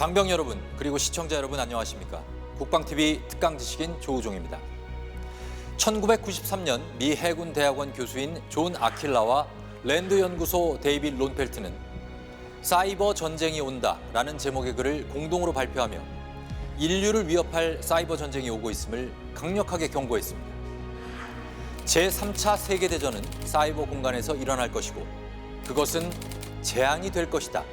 장병 여러분, 그리고 시청자 여러분 안녕하십니까? 국방TV 특강지식인 조우종입니다. 1993년 미 해군 대학원 교수인 존 아킬라와 랜드 연구소 데이빗 론펠트는 사이버 전쟁이 온다라는 제목의 글을 공동으로 발표하며 인류를 위협할 사이버 전쟁이 오고 있음을 강력하게 경고했습니다. 제3차 세계대전은 사이버 공간에서 일어날 것이고 그것은 재앙이 될 것이다.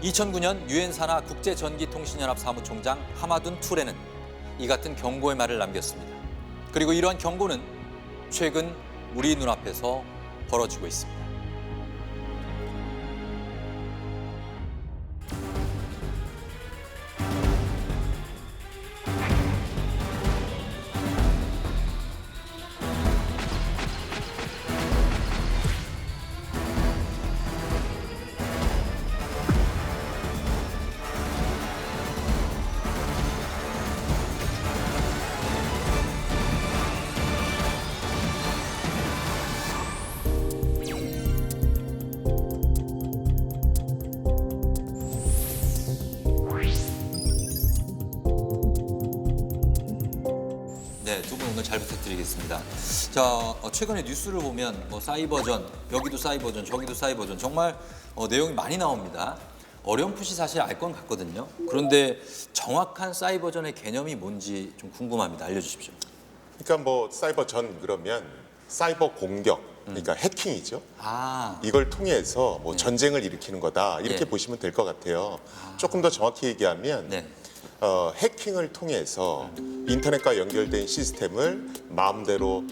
2009년 유엔 산하 국제전기통신연합 사무총장 하마둔 투레는 이 같은 경고의 말을 남겼습니다. 그리고 이러한 경고는 최근 우리 눈앞에서 벌어지고 있습니다. 네, 두 분 오늘 잘 부탁드리겠습니다. 자, 최근에 뉴스를 보면 사이버전, 여기도 사이버전, 저기도 사이버전 정말 내용이 많이 나옵니다. 어렴풋이 사실 알 건 같거든요. 그런데 정확한 사이버전의 개념이 뭔지 좀 궁금합니다. 알려주십시오. 그러니까 사이버전 그러면 사이버 공격, 그러니까 해킹이죠. 아, 이걸 통해서 전쟁을 일으키는 거다 이렇게 네. 보시면 될 것 같아요. 조금 더 정확히 얘기하면 네. 해킹을 통해서 인터넷과 연결된 시스템을 마음대로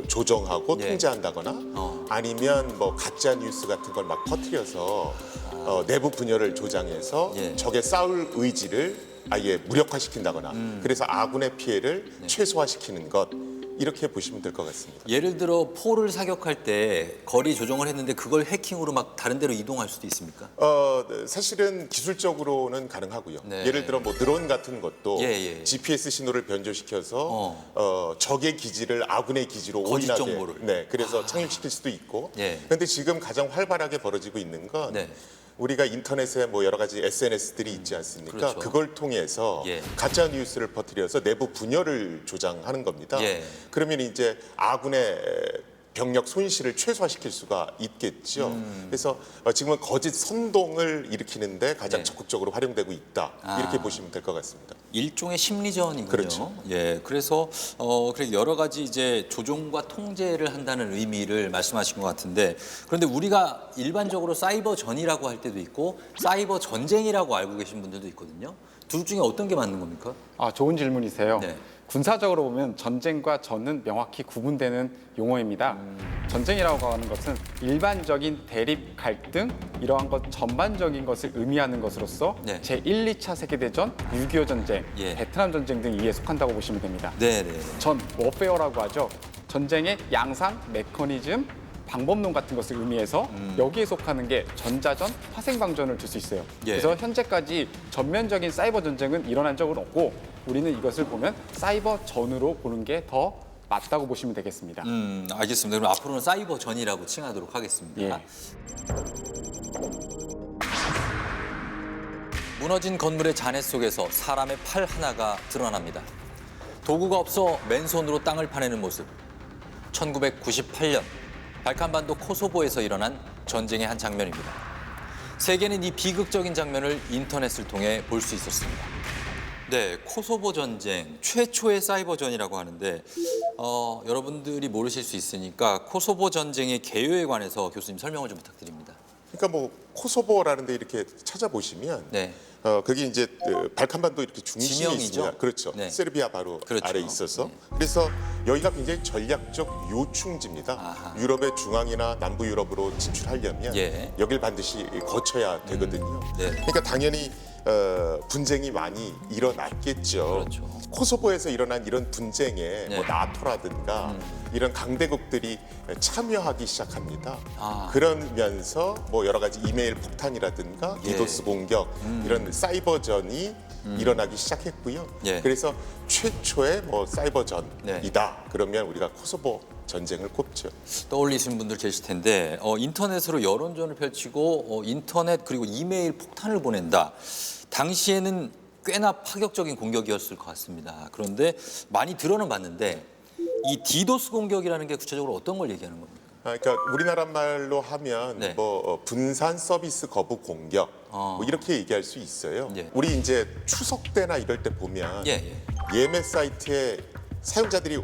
조정하고 예. 통제한다거나 아니면 가짜 뉴스 같은 걸 막 퍼뜨려서 내부 분열을 조장해서 예. 적의 싸울 의지를 아예 무력화시킨다거나 그래서 아군의 피해를 최소화시키는 것 이렇게 보시면 될 것 같습니다. 예를 들어 포를 사격할 때 거리 조정을 했는데 그걸 해킹으로 막 다른 데로 이동할 수도 있습니까? 사실은 기술적으로는 가능하고요. 네. 예를 들어 드론 같은 것도 예. GPS 신호를 변조시켜서 적의 기지를 아군의 기지로 거짓 오인하게 정보를. 네, 그래서 착륙시킬 수도 있고. 예. 그런데 지금 가장 활발하게 벌어지고 있는 건 네. 우리가 인터넷에 여러 가지 SNS들이 있지 않습니까? 그렇죠. 그걸 통해서 예. 가짜 뉴스를 퍼뜨려서 내부 분열을 조장하는 겁니다. 예. 그러면 이제 아군의 병력 손실을 최소화시킬 수가 있겠죠. 그래서 지금은 거짓 선동을 일으키는데 가장 네. 적극적으로 활용되고 있다. 이렇게 아. 보시면 될 것 같습니다. 일종의 심리전이군요. 그렇죠. 예, 그래서 여러 가지 이제 조종과 통제를 한다는 의미를 말씀하신 것 같은데, 그런데 우리가 일반적으로 사이버전이라고 할 때도 있고 사이버 전쟁이라고 알고 계신 분들도 있거든요. 둘 중에 어떤 게 맞는 겁니까? 좋은 질문이세요. 네. 군사적으로 보면 전쟁과 전은 명확히 구분되는 용어입니다. 전쟁이라고 하는 것은 일반적인 대립, 갈등, 이러한 것 전반적인 것을 의미하는 것으로서 네. 제1, 2차 세계대전, 6.25 전쟁, 예. 베트남 전쟁 등 이에 속한다고 보시면 됩니다. 네. 전, 워페어라고 하죠. 전쟁의 양상, 메커니즘, 방법론 같은 것을 의미해서 여기에 속하는 게 전자전, 화생방전을 들 수 있어요. 예. 그래서 현재까지 전면적인 사이버 전쟁은 일어난 적은 없고 우리는 이것을 보면 사이버전으로 보는 게 더 맞다고 보시면 되겠습니다. 알겠습니다. 그럼 앞으로는 사이버전이라고 칭하도록 하겠습니다. 예. 무너진 건물의 잔해 속에서 사람의 팔 하나가 드러납니다. 도구가 없어 맨손으로 땅을 파내는 모습. 1998년 발칸반도 코소보에서 일어난 전쟁의 한 장면입니다. 세계는 이 비극적인 장면을 인터넷을 통해 볼 수 있었습니다. 네, 코소보 전쟁, 최초의 사이버전이라고 하는데 여러분들이 모르실 수 있으니까 코소보 전쟁의 개요에 관해서 교수님 설명을 좀 부탁드립니다. 그러니까 코소보라는 데 이렇게 찾아보시면 네. 그게 이제 발칸반도 이렇게 중심에 지명이죠? 있습니다. 그렇죠. 네. 세르비아 바로 그렇죠. 아래 있어서. 네. 그래서 여기가 굉장히 전략적 요충지입니다. 아하. 유럽의 중앙이나 남부 유럽으로 진출하려면 예. 여길 반드시 거쳐야 되거든요. 네. 그러니까 당연히 분쟁이 많이 일어났겠죠. 그렇죠. 코소보에서 일어난 이런 분쟁에 네. 나토라든가 이런 강대국들이 참여하기 시작합니다. 아. 그러면서 여러 가지 이메일 폭탄이라든가 예. 디도스 공격 이런 사이버전이 일어나기 시작했고요. 예. 그래서 최초의 뭐 사이버전이다. 네. 그러면 우리가 코소보 전쟁을 꼽죠. 떠올리시는 분들 계실 텐데 인터넷으로 여론전을 펼치고 인터넷 그리고 이메일 폭탄을 보낸다. 당시에는 꽤나 파격적인 공격이었을 것 같습니다. 그런데 많이 들어는 봤는데 이 디도스 공격이라는 게 구체적으로 어떤 걸 얘기하는 겁니까? 그러니까 우리나라 말로 하면 네. 뭐 분산 서비스 거부 공격 뭐 이렇게 얘기할 수 있어요. 예. 우리 이제 추석 때나 이럴 때 보면 예매 사이트에 사용자들이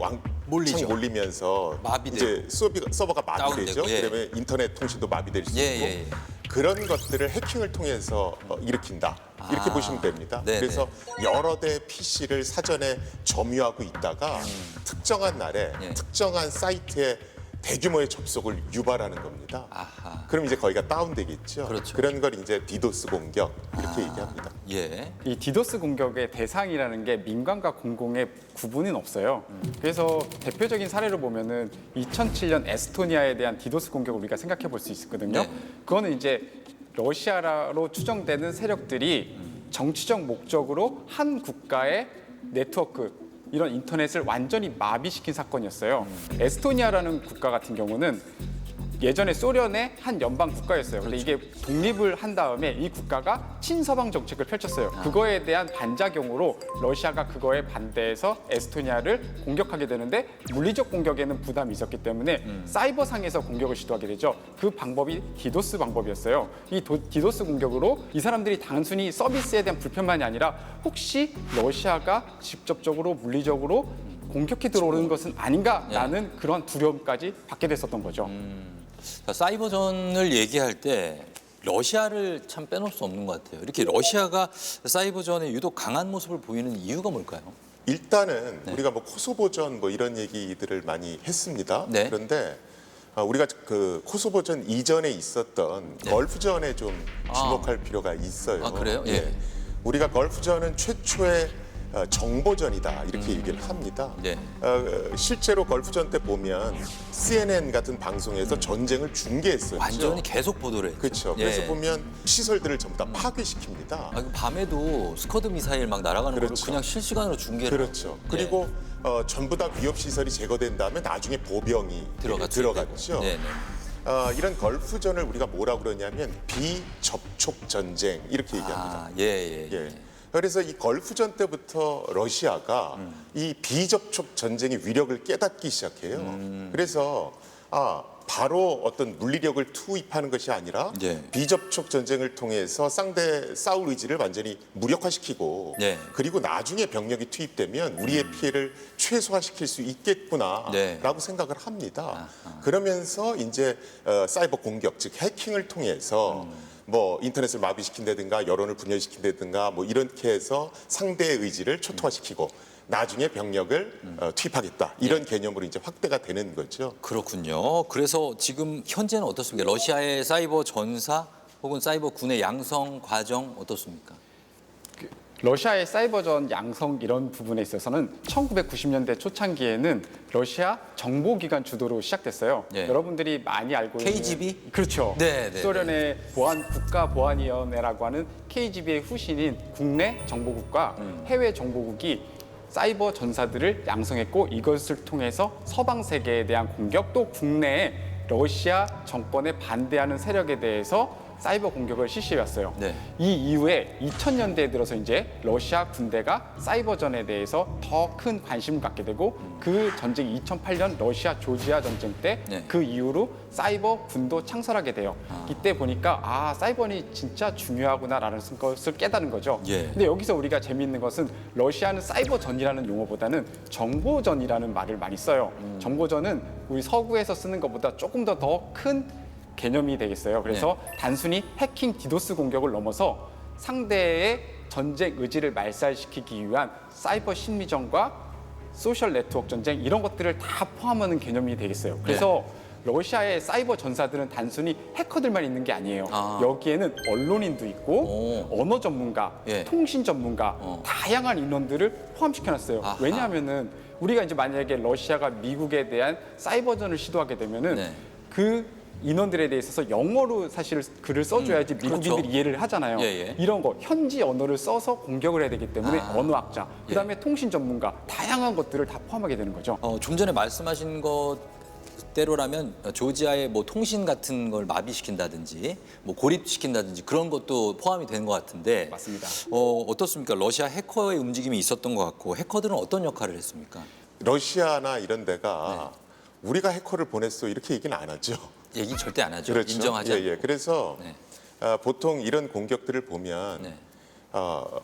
몰리죠. 몰리면서 마비되고. 이제 서버가 마비되죠. 다운되고, 예. 그러면 인터넷 통신도 마비될 수 있고 예. 그런 것들을 해킹을 통해서 일으킨다. 이렇게 보시면 됩니다. 네네. 그래서 여러 대 PC를 사전에 점유하고 있다가 특정한 날에 예. 특정한 사이트에 대규모의 접속을 유발하는 겁니다. 아하. 그럼 이제 거기가 다운되겠죠. 그렇죠. 그런 걸 이제 디도스 공격 이렇게 얘기합니다. 예. 이 디도스 공격의 대상이라는 게 민간과 공공의 구분은 없어요. 그래서 대표적인 사례를 보면은 2007년 에스토니아에 대한 디도스 공격을 우리가 생각해 볼 수 있거든요. 네. 그거는 이제 러시아로 추정되는 세력들이 정치적 목적으로 한 국가의 네트워크 이런 인터넷을 완전히 마비시킨 사건이었어요. 에스토니아라는 국가 같은 경우는 예전에 소련의 한 연방 국가였어요. 근데 이게 독립을 한 다음에 이 국가가 친서방 정책을 펼쳤어요. 그거에 대한 반작용으로 러시아가 그거에 반대해서 에스토니아를 공격하게 되는데 물리적 공격에는 부담이 있었기 때문에 사이버상에서 공격을 시도하게 되죠. 그 방법이 디도스 방법이었어요. 이 디도스 공격으로 이 사람들이 단순히 서비스에 대한 불편만이 아니라 혹시 러시아가 직접적으로 물리적으로 공격해 들어오는 것은 아닌가라는 그런 두려움까지 받게 됐었던 거죠. 자, 사이버전을 얘기할 때 러시아를 참 빼놓을 수 없는 것 같아요. 이렇게 러시아가 사이버전에 유독 강한 모습을 보이는 이유가 뭘까요? 일단은 우리가 뭐 코소보전 뭐 이런 얘기들을 많이 했습니다. 네. 그런데 우리가 그 코소보전 이전에 있었던 걸프전에 좀 주목할 필요가 있어요. 아, 그래요? 예. 우리가 걸프전은 최초의 정보전이다 이렇게 얘기를 합니다. 네. 실제로 걸프전 때 보면 CNN 같은 방송에서 전쟁을 중계했었죠. 완전히 계속 보도를 했죠. 그렇죠. 예. 그래서 보면 시설들을 전부 다 파괴시킵니다. 아, 그 밤에도 스커드 미사일 막 날아가는 그렇죠. 거를 그냥 실시간으로 중계를 그렇죠. 하고. 그리고 전부 다 위협 시설이 제거된 다음에 나중에 보병이 들어갔죠. 네네. 이런 걸프전을 우리가 뭐라고 그러냐면 비접촉 전쟁 이렇게 얘기합니다. 아, 예. 예. 그래서 이 걸프전 때부터 러시아가 이 비접촉 전쟁의 위력을 깨닫기 시작해요. 그래서 바로 어떤 물리력을 투입하는 것이 아니라 네. 비접촉 전쟁을 통해서 상대 싸울 의지를 완전히 무력화시키고 네. 그리고 나중에 병력이 투입되면 우리의 피해를 최소화시킬 수 있겠구나라고 네. 생각을 합니다. 그러면서 이제 사이버 공격, 즉 해킹을 통해서 뭐 인터넷을 마비시킨다든가 여론을 분열시킨다든가 뭐 이렇게 해서 상대의 의지를 초토화시키고 나중에 병력을 투입하겠다 이런 개념으로 이제 확대가 되는 거죠. 그렇군요. 그래서 지금 현재는 어떻습니까? 러시아의 사이버 전사 혹은 사이버 군의 양성 과정 어떻습니까? 러시아의 사이버전 양성 이런 부분에 있어서는 1990년대 초창기에는 러시아 정보기관 주도로 시작됐어요. 네. 여러분들이 많이 알고 있는 KGB? 그렇죠. 네. 소련의 국가보안위원회라고 하는 KGB의 후신인 국내 정보국과 해외 정보국이 사이버 전사들을 양성했고 이것을 통해서 서방 세계에 대한 공격 또 국내에 러시아 정권에 반대하는 세력에 대해서 사이버 공격을 실시해왔어요. 네. 이 이후에 2000년대에 들어서 이제 러시아 군대가 사이버전에 대해서 더 큰 관심을 갖게 되고 그 전쟁이 2008년 러시아 조지아 전쟁 때 그 네. 이후로 사이버 군도 창설하게 돼요. 이때 보니까 사이버전이 진짜 중요하구나라는 것을 깨닫는 거죠. 예. 근데 여기서 우리가 재미있는 것은 러시아는 사이버전이라는 용어보다는 정보전이라는 말을 많이 써요. 정보전은 우리 서구에서 쓰는 것보다 조금 더 큰 개념이 되겠어요. 그래서 단순히 해킹 디도스 공격을 넘어서 상대의 전쟁 의지를 말살시키기 위한 사이버 심리전과 소셜 네트워크 전쟁 이런 것들을 다 포함하는 개념이 되겠어요. 그래서 러시아의 사이버 전사들은 단순히 해커들만 있는 게 아니에요. 여기에는 언론인도 있고 언어 전문가, 통신 전문가 다양한 인원들을 포함시켜놨어요. 왜냐하면은 우리가 이제 만약에 러시아가 미국에 대한 사이버전을 시도하게 되면은 그 인원들에 대해서 영어로 사실 글을 써줘야지 미국인들이 그렇죠. 이해를 하잖아요. 예, 예. 이런 거 현지 언어를 써서 공격을 해야 되기 때문에 언어학자, 그다음에 통신 전문가 다양한 것들을 다 포함하게 되는 거죠. 좀 전에 말씀하신 것대로라면 조지아의 뭐 통신 같은 걸 마비시킨다든지 뭐 고립시킨다든지 그런 것도 포함이 된 것 같은데 맞습니다. 어떻습니까? 러시아 해커의 움직임이 있었던 것 같고 해커들은 어떤 역할을 했습니까? 러시아나 이런 데가 우리가 해커를 보냈어 이렇게 얘기는 안 하죠. 얘기 절대 안 하죠. 그렇죠. 인정하지 않고. 예. 그래서 네. 보통 이런 공격들을 보면 네.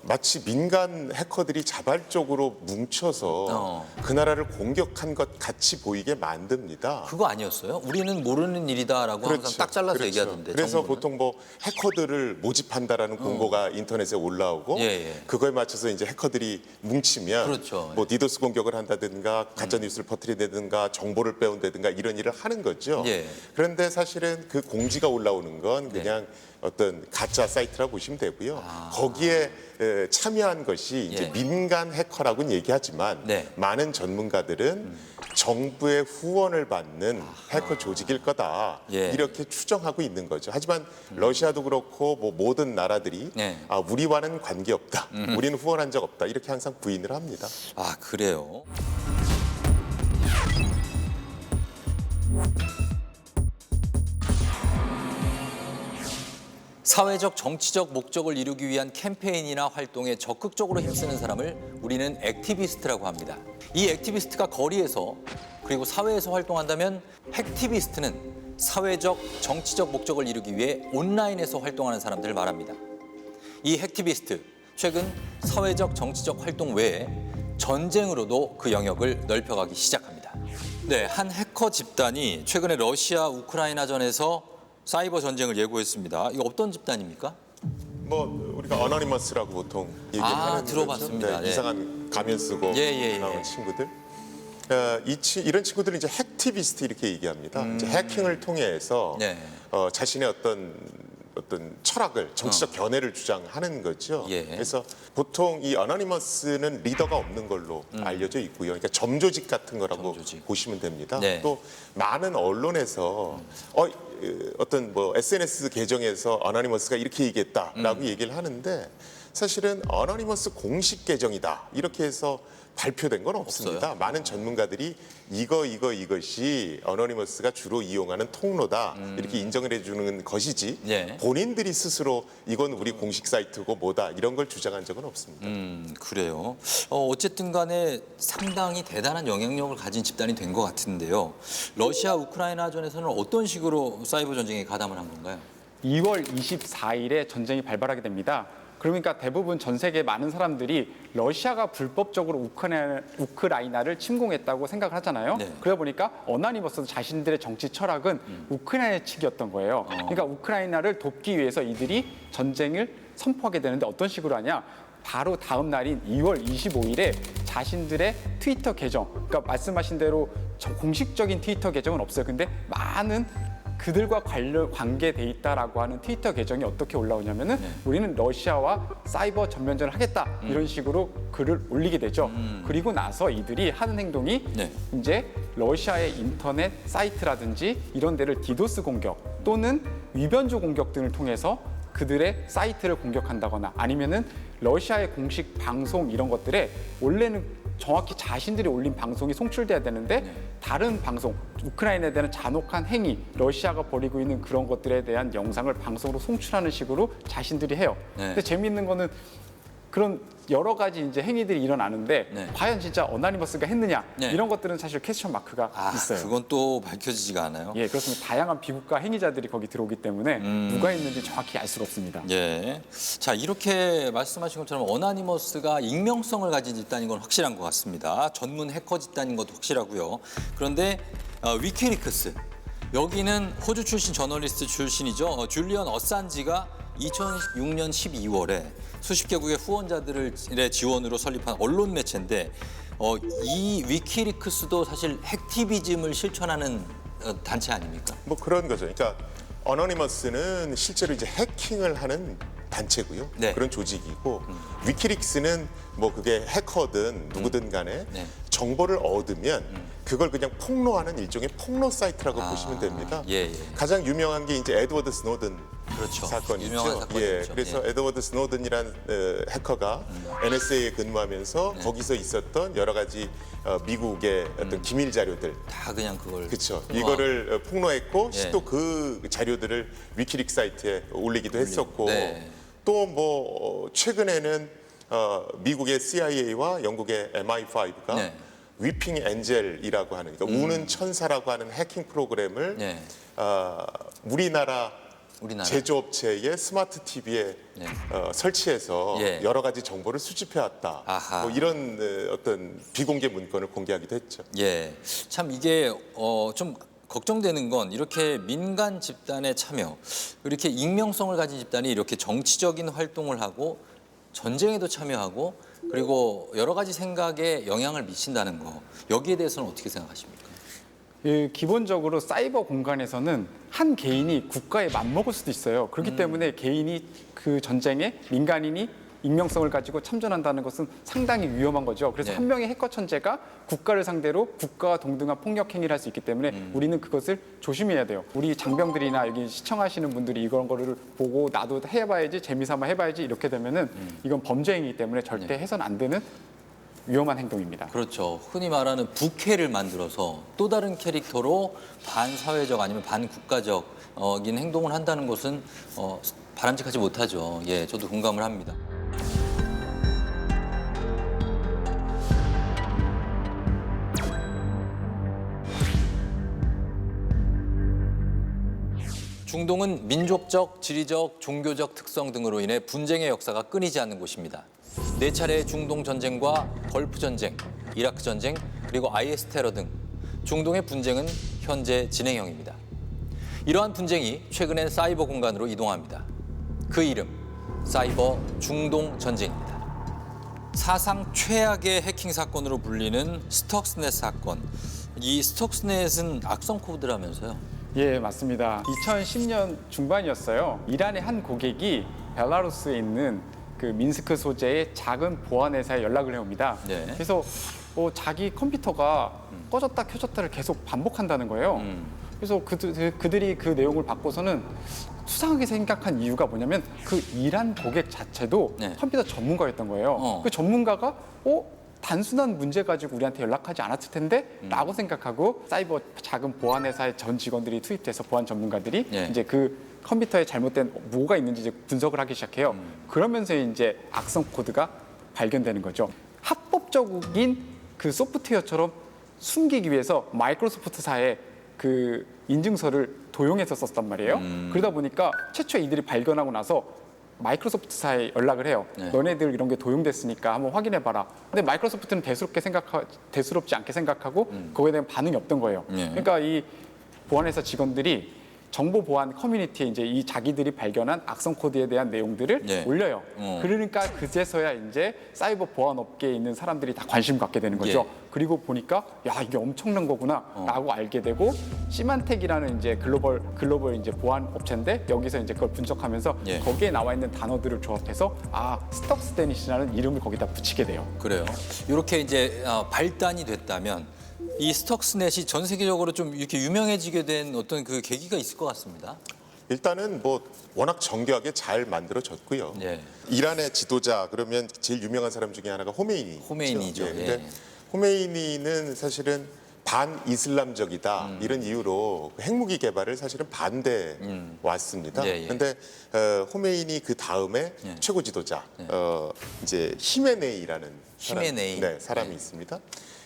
마치 민간 해커들이 자발적으로 뭉쳐서 그 나라를 공격한 것 같이 보이게 만듭니다. 그거 아니었어요? 우리는 모르는 일이다라고 항상 딱 잘라서 그렇죠. 얘기하던데. 그래서 정부는? 보통 뭐 해커들을 모집한다라는 공고가 인터넷에 올라오고 예, 예. 그거에 맞춰서 이제 해커들이 뭉치면 그렇죠. 뭐 디도스 공격을 한다든가 가짜 뉴스를 퍼뜨린다든가 정보를 빼온다든가 이런 일을 하는 거죠. 예. 그런데 사실은 그 공지가 올라오는 건 네. 그냥 어떤 가짜 사이트라고 보시면 되고요. 거기에 참여한 것이 이제 예. 민간 해커라고는 얘기하지만 네. 많은 전문가들은 정부의 후원을 받는 해커 조직일 거다 예. 이렇게 추정하고 있는 거죠. 하지만 러시아도 그렇고 뭐 모든 나라들이 네. 우리와는 관계없다, 우리는 후원한 적 없다 이렇게 항상 부인을 합니다. 아, 그래요? 사회적 정치적 목적을 이루기 위한 캠페인이나 활동에 적극적으로 힘쓰는 사람을 우리는 액티비스트라고 합니다. 이 액티비스트가 거리에서 그리고 사회에서 활동한다면 핵티비스트는 사회적 정치적 목적을 이루기 위해 온라인에서 활동하는 사람들을 말합니다. 이 핵티비스트, 최근 사회적 정치적 활동 외에 전쟁으로도 그 영역을 넓혀가기 시작합니다. 네, 한 해커 집단이 최근에 러시아 우크라이나전에서 사이버 전쟁을 예고했습니다. 이거 어떤 집단입니까? 뭐 우리가 어너니머스라고 보통 얘기하는 들어봤습니다. 거죠. 네, 예. 이상한 가면 쓰고 예. 나온 친구들. 이런 친구들은 이제 핵티비스트 이렇게 얘기합니다. 이제 해킹을 통해서 네. 자신의 어떤 철학을 정치적 견해를 주장하는 거죠. 예. 그래서 보통 이 어너니머스는 리더가 없는 걸로 알려져 있고요. 그러니까 점조직 같은 거라고 점조직. 보시면 됩니다. 네. 또 많은 언론에서 어떤 뭐 SNS 계정에서 어너니머스가 이렇게 얘기했다라고 얘기를 하는데 사실은 어너니머스 공식 계정이다 이렇게 해서 발표된 건 없습니다. 없어요? 많은 전문가들이 이것이 어너니머스가 주로 이용하는 통로다 이렇게 인정을 해주는 것이지 네. 본인들이 스스로 이건 우리 공식 사이트고 뭐다 이런 걸 주장한 적은 없습니다. 그래요. 어쨌든 간에 상당히 대단한 영향력을 가진 집단이 된 것 같은데요. 러시아 우크라이나전에서는 어떤 식으로 사이버 전쟁에 가담을 한 건가요? 2월 24일에 전쟁이 발발하게 됩니다. 그러니까 대부분 전 세계 많은 사람들이 러시아가 불법적으로 우크라이나를 침공했다고 생각을 하잖아요. 네. 그러다 보니까 어나니머스 자신들의 정치 철학은 우크라이나 측이었던 거예요. 그러니까 우크라이나를 돕기 위해서 이들이 전쟁을 선포하게 되는데 어떤 식으로 하냐? 바로 다음 날인 2월 25일에 자신들의 트위터 계정, 그러니까 말씀하신 대로 공식적인 트위터 계정은 없어요. 근데 많은 그들과 관계돼 있다라고 하는 트위터 계정이 어떻게 올라오냐면은 우리는 러시아와 사이버 전면전을 하겠다 이런 식으로 글을 올리게 되죠. 그리고 나서 이들이 하는 행동이 네. 이제 러시아의 인터넷 사이트라든지 이런 데를 디도스 공격 또는 위변조 공격 등을 통해서 그들의 사이트를 공격한다거나 아니면은 러시아의 공식 방송 이런 것들에 원래는 정확히 자신들이 올린 방송이 송출돼야 되는데 다른 방송, 우크라이나에 대한 잔혹한 행위, 러시아가 벌이고 있는 그런 것들에 대한 영상을 방송으로 송출하는 식으로 자신들이 해요. 네. 근데 재미있는 거는 그런 여러 가지 이제 행위들이 일어나는데 네. 과연 진짜 어나니머스가 했느냐 네. 이런 것들은 사실 퀘스천 마크가 있어요. 그건 또 밝혀지지가 않아요. 예, 그렇습니다. 다양한 비국가 행위자들이 거기 들어오기 때문에 누가 했는지 정확히 알 수가 없습니다. 예. 자, 이렇게 말씀하신 것처럼 어나니머스가 익명성을 가진 집단인 건 확실한 것 같습니다. 전문 해커 집단인 것도 확실하고요. 그런데 위키리크스 여기는 호주 출신 저널리스트 출신이죠. 줄리언 어산지가 2006년 12월에 수십 개국의 후원자들의 지원으로 설립한 언론 매체인데 이 위키리크스도 사실 핵티비즘을 실천하는 단체 아닙니까? 뭐 그런 거죠. 그러니까 어너니머스는 실제로 이제 해킹을 하는 단체고요. 네. 그런 조직이고 위키릭스는 뭐 그게 해커든 누구든 간에 네. 정보를 얻으면 그걸 그냥 폭로하는 일종의 폭로 사이트라고 보시면 됩니다. 예, 예. 가장 유명한 게 이제 에드워드 스노든 그렇죠. 사건이죠. 유명한 사건이죠. 예, 그래서 에드워드 스노든이라는 해커가 NSA에 근무하면서 거기서 있었던 여러 가지 미국의 어떤 기밀 자료들, 다 그냥 그걸 그렇죠. 폭로하고. 이거를 폭로했고 예. 또 그 자료들을 위키릭 사이트에 올리기도 했었고 네. 또 뭐 최근에는 미국의 CIA와 영국의 MI5가 네. 위핑 엔젤이라고 하는 그러니까 우는 천사라고 하는 해킹 프로그램을 네. 우리나라 우리나라. 제조업체의 스마트 TV에 네. 설치해서 예. 여러 가지 정보를 수집해왔다. 아하. 뭐 이런 어떤 비공개 문건을 공개하기도 했죠. 예, 참 이게 좀 걱정되는 건 이렇게 민간 집단의 참여, 이렇게 익명성을 가진 집단이 이렇게 정치적인 활동을 하고 전쟁에도 참여하고 그리고 여러 가지 생각에 영향을 미친다는 거, 여기에 대해서는 어떻게 생각하십니까? 예, 기본적으로 사이버 공간에서는 한 개인이 국가에 맞먹을 수도 있어요. 그렇기 때문에 개인이 그 전쟁에 민간인이 익명성을 가지고 참전한다는 것은 상당히 위험한 거죠. 그래서 네. 한 명의 해커 천재가 국가를 상대로 국가와 동등한 폭력 행위를 할 수 있기 때문에 우리는 그것을 조심해야 돼요. 우리 장병들이나 여기 시청하시는 분들이 이런 거를 보고 나도 해봐야지, 재미삼아 해봐야지 이렇게 되면은 이건 범죄 행위이기 때문에 절대 해서는 안 되는 위험한 행동입니다. 그렇죠. 흔히 말하는 부캐를 만들어서 또 다른 캐릭터로 반사회적 아니면 반국가적인 행동을 한다는 것은 바람직하지 못하죠. 예, 저도 공감을 합니다. 중동은 민족적, 지리적, 종교적 특성 등으로 인해 분쟁의 역사가 끊이지 않는 곳입니다. 4차례의 중동 전쟁과 걸프 전쟁, 이라크 전쟁, 그리고 IS 테러 등 중동의 분쟁은 현재 진행형입니다. 이러한 분쟁이 최근엔 사이버 공간으로 이동합니다. 그 이름, 사이버 중동 전쟁입니다. 사상 최악의 해킹 사건으로 불리는 스톡스넷 사건. 이 스톡스넷은 악성 코드라면서요? 예, 맞습니다. 2010년 중반이었어요. 이란의 한 고객이 벨라루스에 있는 그 민스크 소재의 작은 보안 회사에 연락을 해옵니다. 네. 그래서 자기 컴퓨터가 꺼졌다 켜졌다를 계속 반복한다는 거예요. 그래서 그들이 그 내용을 받고서는 수상하게 생각한 이유가 뭐냐면 그 이란 고객 자체도 네. 컴퓨터 전문가였던 거예요. 그 전문가가 단순한 문제 가지고 우리한테 연락하지 않았을 텐데 라고 생각하고 사이버 작은 보안 회사의 전 직원들이 투입돼서 보안 전문가들이 네. 이제 그 컴퓨터에 잘못된 뭐가 있는지 이제 분석을 하기 시작해요. 그러면서 이제 악성 코드가 발견되는 거죠. 합법적인 그 소프트웨어처럼 숨기기 위해서 마이크로소프트사의 그 인증서를 도용해서 썼단 말이에요. 그러다 보니까 최초에 이들이 발견하고 나서 마이크로소프트사에 연락을 해요. 네. 너네들 이런 게 도용됐으니까 한번 확인해봐라. 근데 마이크로소프트는 대수롭지 않게 생각하고 그거에 대한 반응이 없던 거예요. 네. 그러니까 이 보안회사 직원들이 정보 보안 커뮤니티에 이제 이 자기들이 발견한 악성 코드에 대한 내용들을 네. 올려요. 어. 그러니까 그제서야 이제 사이버 보안 업계에 있는 사람들이 다 관심 갖게 되는 거죠. 예. 그리고 보니까 야 이게 엄청난 거구나라고 알게 되고 시만텍이라는 이제 글로벌 이제 보안 업체인데 여기서 이제 그걸 분석하면서 예. 거기에 나와 있는 단어들을 조합해서 스톡스데닛이라는 이름을 거기다 붙이게 돼요. 그래요. 이렇게 이제 발단이 됐다면 이 스톡스넷이 전 세계적으로 좀 이렇게 유명해지게 된 어떤 그 계기가 있을 것 같습니다. 일단은 뭐 워낙 정교하게 잘 만들어졌고요. 예. 이란의 지도자 그러면 제일 유명한 사람 중에 하나가 호메이니. 호메이니죠. 근데 예. 호메이니는 사실은 반이슬람적이다 이런 이유로 핵무기 개발을 사실은 반대 왔습니다. 예, 예. 그런데 호메이니 그 다음에 예. 최고 지도자 이제 히메네이라는 히메네이. 사람이 네. 있습니다.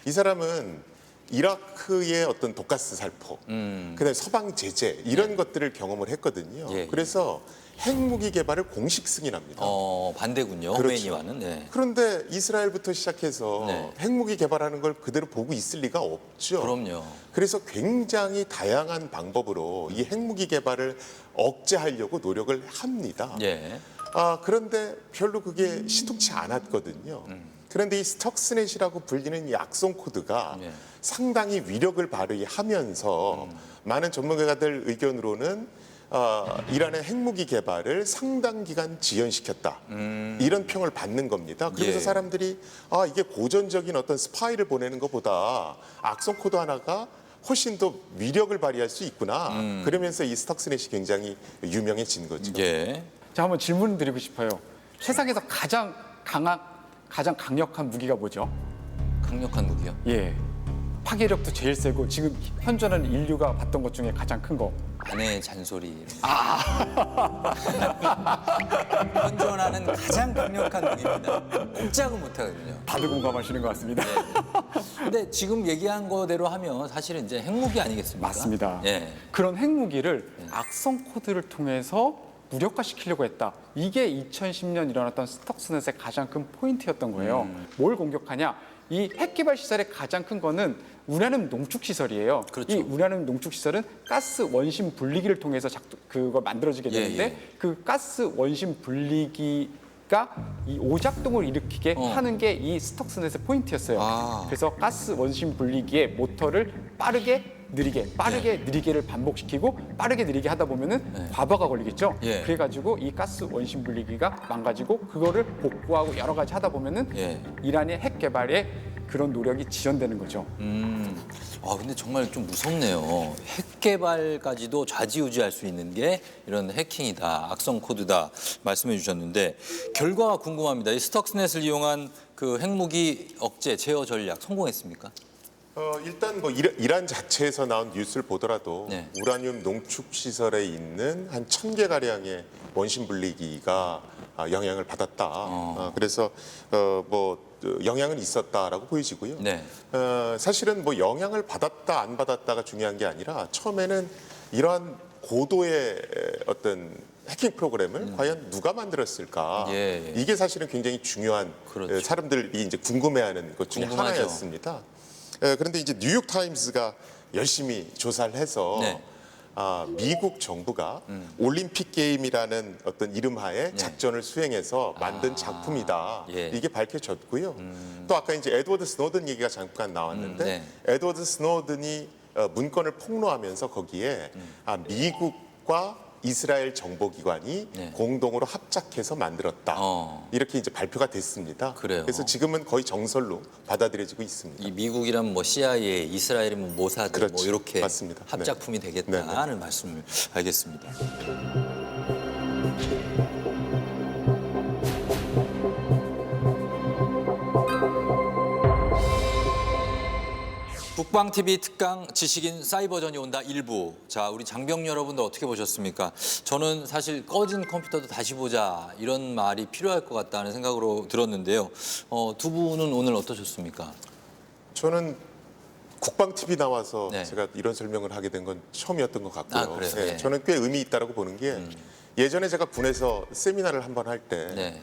이 사람은 이라크의 어떤 독가스 살포, 그다음에 서방 제재 이런 것들을 경험을 했거든요. 예, 예. 그래서 핵무기 개발을 공식 승인합니다. 반대군요. 그렇죠. 호메이니와는. 네. 그런데 이스라엘부터 시작해서 네. 핵무기 개발하는 걸 그대로 보고 있을 리가 없죠. 그럼요. 그래서 굉장히 다양한 방법으로 이 핵무기 개발을 억제하려고 노력을 합니다. 예. 그런데 별로 그게 시독치 않았거든요. 그런데 이 스톡스넷이라고 불리는 이 악성 코드가 예. 상당히 위력을 발휘하면서 많은 전문가들 의견으로는 이란의 핵무기 개발을 상당 기간 지연시켰다. 이런 평을 받는 겁니다. 그래서 예. 사람들이 이게 고전적인 어떤 스파이를 보내는 것보다 악성 코드 하나가 훨씬 더 위력을 발휘할 수 있구나. 그러면서 이 스톡스넷이 굉장히 유명해진 거죠. 예. 자, 한번 질문 드리고 싶어요. 세상에서 가장 강력한 무기가 뭐죠? 강력한 무기요. 예. 파괴력도 제일 세고 지금 현존하는 인류가 봤던 것 중에 가장 큰 거. 아내의 잔소리. 현존하는 가장 강력한 무기입니다. 꼼짝은 못하거든요. 다들 공감하시는 것 같습니다. 근데 지금 얘기한 거대로 하면 사실은 이제 핵무기 아니겠습니까? 맞습니다. 예. 그런 핵무기를 악성 코드를 통해서 무력화시키려고 했다. 이게 2010년 일어났던 스톡스넷의 가장 큰 포인트였던 거예요. 뭘 공격하냐? 이 핵개발 시설의 가장 큰 거는 우라늄 농축 시설이에요. 그렇죠. 이 우라늄 농축 시설은 가스 원심 분리기를 통해서 그거 만들어지게 되는데 예. 그 가스 원심 분리기가 이 오작동을 일으키게 하는 게 이 스톡스넷의 포인트였어요. 아. 그래서 가스 원심 분리기의 모터를 빠르게 느리게를 반복시키고 빠르게 느리게 하다 보면은 과부하가 걸리겠죠. 예. 그래가지고 이 가스 원심 분리기가 망가지고 그거를 복구하고 여러 가지 하다 보면은 예. 이란의 핵 개발에 그런 노력이 지연되는 거죠. 근데 정말 좀 무섭네요. 핵 개발까지도 좌지우지할 수 있는 게 이런 해킹이다, 악성 코드다 말씀해 주셨는데 결과가 궁금합니다. 이 스톡스넷을 이용한 그 핵무기 억제 제어 전략 성공했습니까? 일단 뭐 이란 자체에서 나온 뉴스를 보더라도 네. 우라늄 농축 시설에 있는 한 1,000개 가량의 원심 분리기가 영향을 받았다. 그래서 영향은 있었다라고 보여지고요. 네. 사실은 뭐 영향을 받았다 안 받았다가 중요한 게 아니라 처음에는 이러한 고도의 어떤 해킹 프로그램을 과연 누가 만들었을까? 예. 이게 사실은 굉장히 중요한 그렇죠. 사람들이 이제 궁금해하는 것 중에 궁금하죠. 하나였습니다. 그런데 이제 뉴욕 타임스가 열심히 조사를 해서 네. 미국 정부가 올림픽 게임이라는 어떤 이름하에 작전을 수행해서 만든 작품이다. 예. 이게 밝혀졌고요. 또 아까 이제 에드워드 스노든 얘기가 잠깐 나왔는데 네. 에드워드 스노든이 문건을 폭로하면서 거기에 미국과 이스라엘 정보기관이 네. 공동으로 합작해서 만들었다. 이렇게 이제 발표가 됐습니다. 그래요. 그래서 지금은 거의 정설로 받아들여지고 있습니다. 이 미국이란 뭐 CIA, 이스라엘이면 모사드 그렇죠. 뭐 이렇게 맞습니다. 합작품이 되겠다는 말씀을 알겠습니다. 국방TV 특강 지식인 사이버전이 온다 일부. 자, 우리 장병 여러분들 어떻게 보셨습니까? 저는 사실 꺼진 컴퓨터도 다시 보자 이런 말이 필요할 것 같다는 생각으로 들었는데요. 두 분은 오늘 어떠셨습니까? 저는 국방 TV 나와서 네. 제가 이런 설명을 하게 된 건 처음이었던 것 같고요. 그래요? 네, 네. 저는 꽤 의미 있다라고 보는 게 예전에 제가 군에서 세미나를 한번 할 때 네.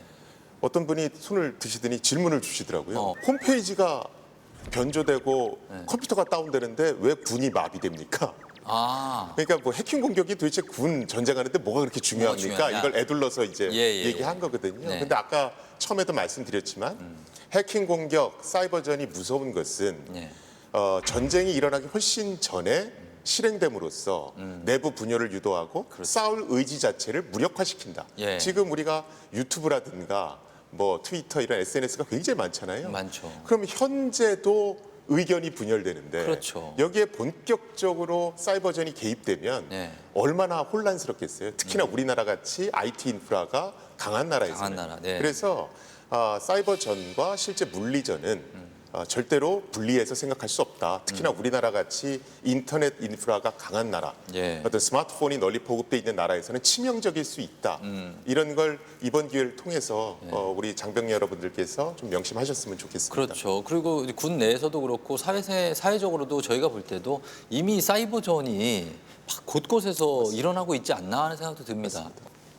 어떤 분이 손을 드시더니 질문을 주시더라고요. 어. 홈페이지가 변조되고 컴퓨터가 다운되는데 왜 군이 마비됩니까? 아, 그러니까 뭐 해킹 공격이 도대체 군 전쟁하는데 뭐가 그렇게 중요합니까? 중요하냐? 이걸 애둘러서 이제 예. 얘기한 거거든요. 네. 근데 아까 처음에도 말씀드렸지만 해킹 공격, 사이버전이 무서운 것은 네. 전쟁이 일어나기 훨씬 전에 실행됨으로써 내부 분열을 유도하고 싸울 의지 자체를 무력화시킨다. 예. 지금 우리가 유튜브라든가 뭐 트위터 이런 SNS가 굉장히 많잖아요. 많죠. 그럼 현재도 의견이 분열되는데 그렇죠. 여기에 본격적으로 사이버전이 개입되면 네. 얼마나 혼란스럽겠어요. 특히나 우리나라 같이 IT 인프라가 강한 나라에서는. 강한 나라, 네. 그래서 사이버전과 실제 물리전은 절대로 분리해서 생각할 수 없다. 특히나 우리나라 같이 인터넷 인프라가 강한 나라, 예. 어떤 스마트폰이 널리 보급돼 있는 나라에서는 치명적일 수 있다. 이런 걸 이번 기회를 통해서 우리 장병 여러분들께서 좀 명심하셨으면 좋겠습니다. 그렇죠. 그리고 군 내에서도 그렇고 사회적으로도 저희가 볼 때도 이미 사이버전이 막 곳곳에서 일어나고 있지 않나 하는 생각도 듭니다.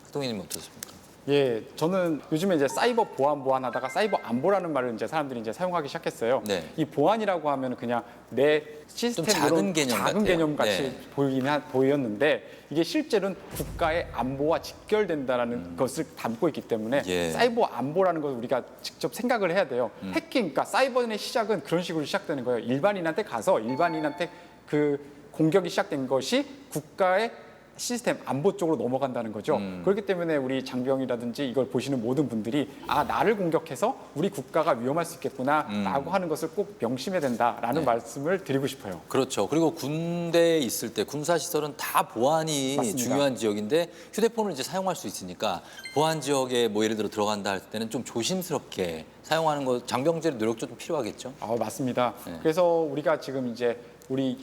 학동희님 어떻습니까? 예, 저는 요즘에 이제 사이버 보안하다가 사이버 안보라는 말을 이제 사람들이 이제 사용하기 시작했어요. 네. 이 보안이라고 하면 그냥 내 시스템으로 작은 개념 같아요. 개념 같이 네. 보였는데 이게 실제로는 국가의 안보와 직결된다라는 것을 담고 있기 때문에 예. 사이버 안보라는 걸 우리가 직접 생각을 해야 돼요. 해킹, 그러니까 사이버의 시작은 그런 식으로 시작되는 거예요. 일반인한테 가서 일반인한테 그 공격이 시작된 것이 국가의 시스템 안보 쪽으로 넘어간다는 거죠. 그렇기 때문에 우리 장병이라든지 이걸 보시는 모든 분들이 나를 공격해서 우리 국가가 위험할 수 있겠구나라고 하는 것을 꼭 명심해야 된다라는 말씀을 드리고 싶어요. 그렇죠. 그리고 군대에 있을 때 군사시설은 다 보안이 맞습니다. 중요한 지역인데 휴대폰을 이제 사용할 수 있으니까 보안 지역에 뭐 예를 들어 들어간다 할 때는 좀 조심스럽게 사용하는 거 장병들의 노력도 좀 필요하겠죠. 맞습니다. 그래서 우리가 지금 이제 우리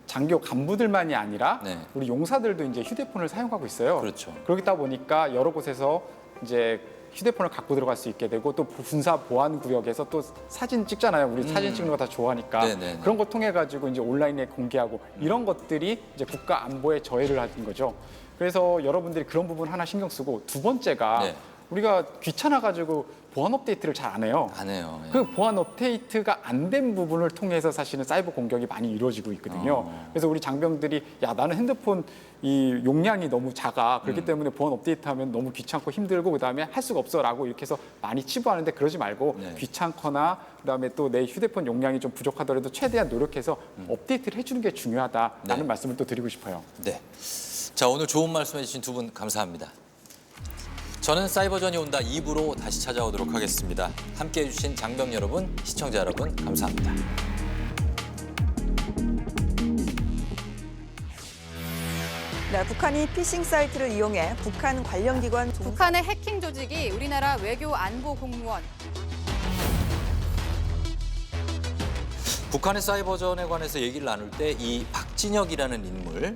장교 간부들만이 아니라 네. 우리 용사들도 이제 휴대폰을 사용하고 있어요. 그렇죠. 그렇다 보니까 여러 곳에서 이제 휴대폰을 갖고 들어갈 수 있게 되고 또 군사 보안 구역에서 또 사진 찍잖아요. 우리 사진 찍는 거 다 좋아하니까 네네네. 그런 거 통해 가지고 이제 온라인에 공개하고 이런 것들이 이제 국가 안보에 저해를 하는 거죠. 그래서 여러분들이 그런 부분 하나 신경 쓰고 두 번째가 네. 우리가 귀찮아 가지고 보안 업데이트를 잘 안 해요. 안 해요. 예. 그 보안 업데이트가 안 된 부분을 통해서 사실은 사이버 공격이 많이 이루어지고 있거든요. 그래서 우리 장병들이 나는 핸드폰 이 용량이 너무 작아. 그렇기 때문에 보안 업데이트하면 너무 귀찮고 힘들고 그다음에 할 수가 없어라고 이렇게 해서 많이 치부하는데 그러지 말고 네. 귀찮거나 그다음에 또 내 휴대폰 용량이 좀 부족하더라도 최대한 노력해서 업데이트를 해주는 게 중요하다라는 네. 말씀을 또 드리고 싶어요. 네. 자, 오늘 좋은 말씀해 주신 두 분 감사합니다. 저는 사이버전이 온다 2부로 다시 찾아오도록 하겠습니다. 함께해 주신 장병 여러분, 시청자 여러분 감사합니다. 네, 북한이 피싱 사이트를 이용해 북한 관련 기관 북한의 해킹 조직이 우리나라 외교 안보 공무원, 북한의 사이버전에 관해서 얘기를 나눌 때 이 박진혁이라는 인물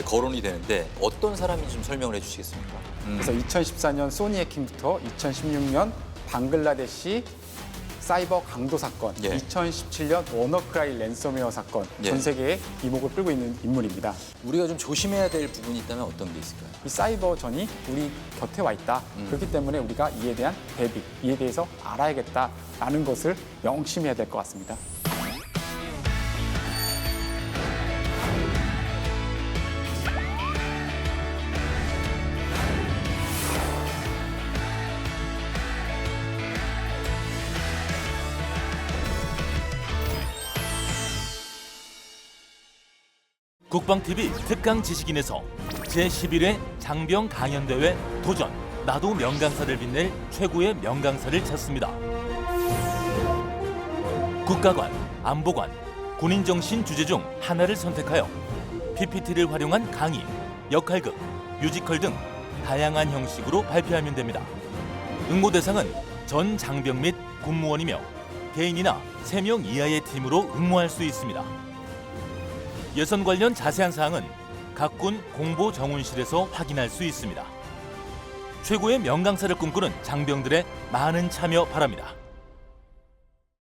거론이 되는데 어떤 사람인지 좀 설명을 해주시겠습니까? 그래서 2014년 소니 해킹부터 2016년 방글라데시 사이버 강도 사건, 예. 2017년 워너크라이 랜섬웨어 사건, 예. 전 세계에 이목을 끌고 있는 인물입니다. 우리가 좀 조심해야 될 부분이 있다면 어떤 게 있을까요? 이 사이버전이 우리 곁에 와 있다. 그렇기 때문에 우리가 이에 대한 대비, 이에 대해서 알아야겠다라는 것을 명심해야 될 것 같습니다. 국방TV 특강 지식인에서 제11회 장병 강연대회 도전 나도 명강사를 빛낼 최고의 명강사를 찾습니다. 국가관, 안보관, 군인정신 주제 중 하나를 선택하여 PPT를 활용한 강의, 역할극, 뮤지컬 등 다양한 형식으로 발표하면 됩니다. 응모 대상은 전 장병 및 군무원이며 개인이나 3명 이하의 팀으로 응모할 수 있습니다. 예선 관련 자세한 사항은 각 군 공보 정훈실에서 확인할 수 있습니다. 최고의 명강사를 꿈꾸는 장병들의 많은 참여 바랍니다.